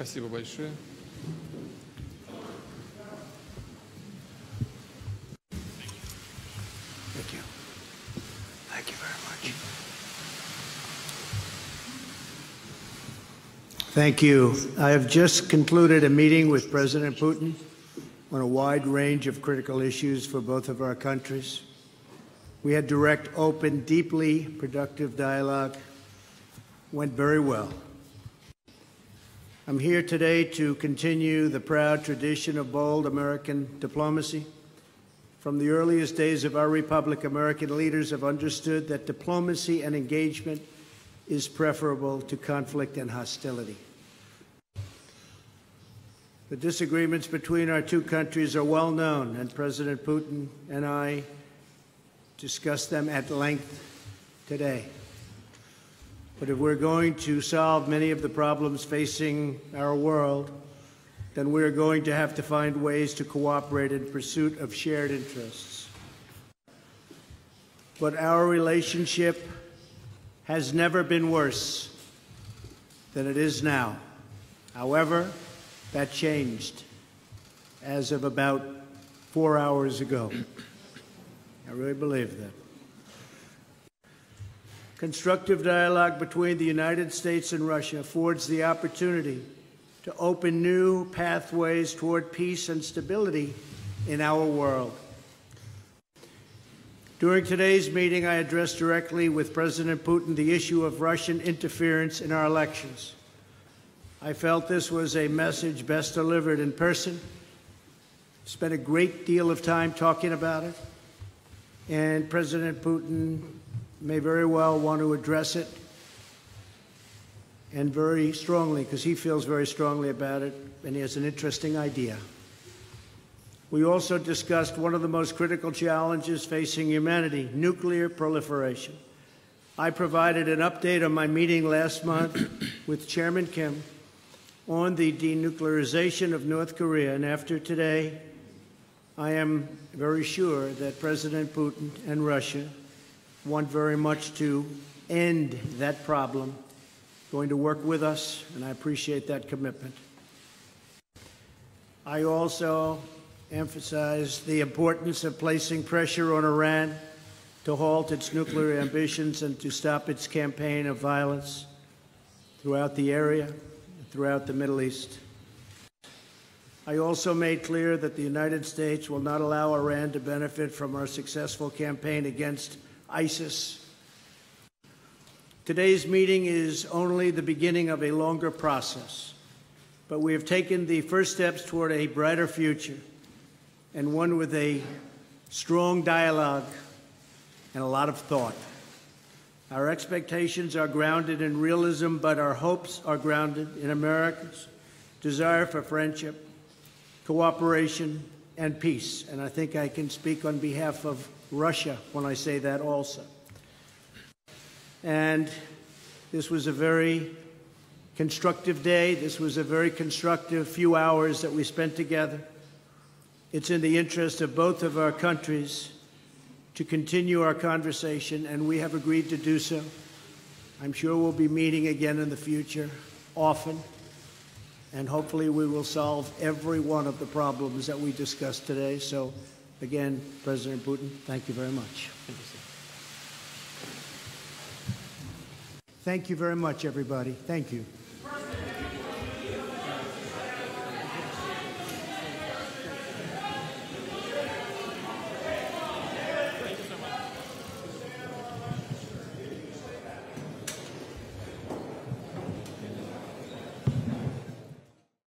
Спасибо большое. Thank you. Thank you very much. Thank you. I have just concluded a meeting with President Putin on a wide range of critical issues for both of our countries. We had direct, open, deeply productive dialogue. Went very well. I'm here today to continue the proud tradition of bold American diplomacy. From the earliest days of our republic, American leaders have understood that diplomacy and engagement is preferable to conflict and hostility. The disagreements between our two countries are well known, and President Putin and I discussed them at length today. But if we're going to solve many of the problems facing our world, then we're going to have to find ways to cooperate in pursuit of shared interests. But our relationship has never been worse than it is now. However, that changed as of about 4 hours ago. I really believe that. Constructive dialogue between the United States and Russia affords the opportunity to open new pathways toward peace and stability in our world. During today's meeting, I addressed directly with President Putin the issue of Russian interference in our elections. I felt this was a message best delivered in person. Spent a great deal of time talking about it, and President Putin may very well want to address it, and very strongly, because he feels very strongly about it, and he has an interesting idea. We also discussed one of the most critical challenges facing humanity, nuclear proliferation. I provided an update on my meeting last month with Chairman Kim on the denuclearization of North Korea, and after today, I am very sure that President Putin and Russia want very much to end that problem, going to work with us, and I appreciate that commitment. I also emphasized the importance of placing pressure on Iran to halt its nuclear ambitions and to stop its campaign of violence throughout the area, throughout the Middle East. I also made clear that the United States will not allow Iran to benefit from our successful campaign against ISIS. Today's meeting is only the beginning of a longer process, but we have taken the first steps toward a brighter future, and one with a strong dialogue and a lot of thought. Our expectations are grounded in realism, but our hopes are grounded in America's desire for friendship, cooperation, and peace. And I think I can speak on behalf of Russia when I say that also. And this was a very constructive day. This was a very constructive few hours that we spent together. It's in the interest of both of our countries to continue our conversation, and we have agreed to do so. I'm sure we'll be meeting again in the future, often, and hopefully we will solve every one of the problems that we discussed today. So, again, President Putin, thank you very much. Thank you, sir. Thank you very much, everybody. Thank you.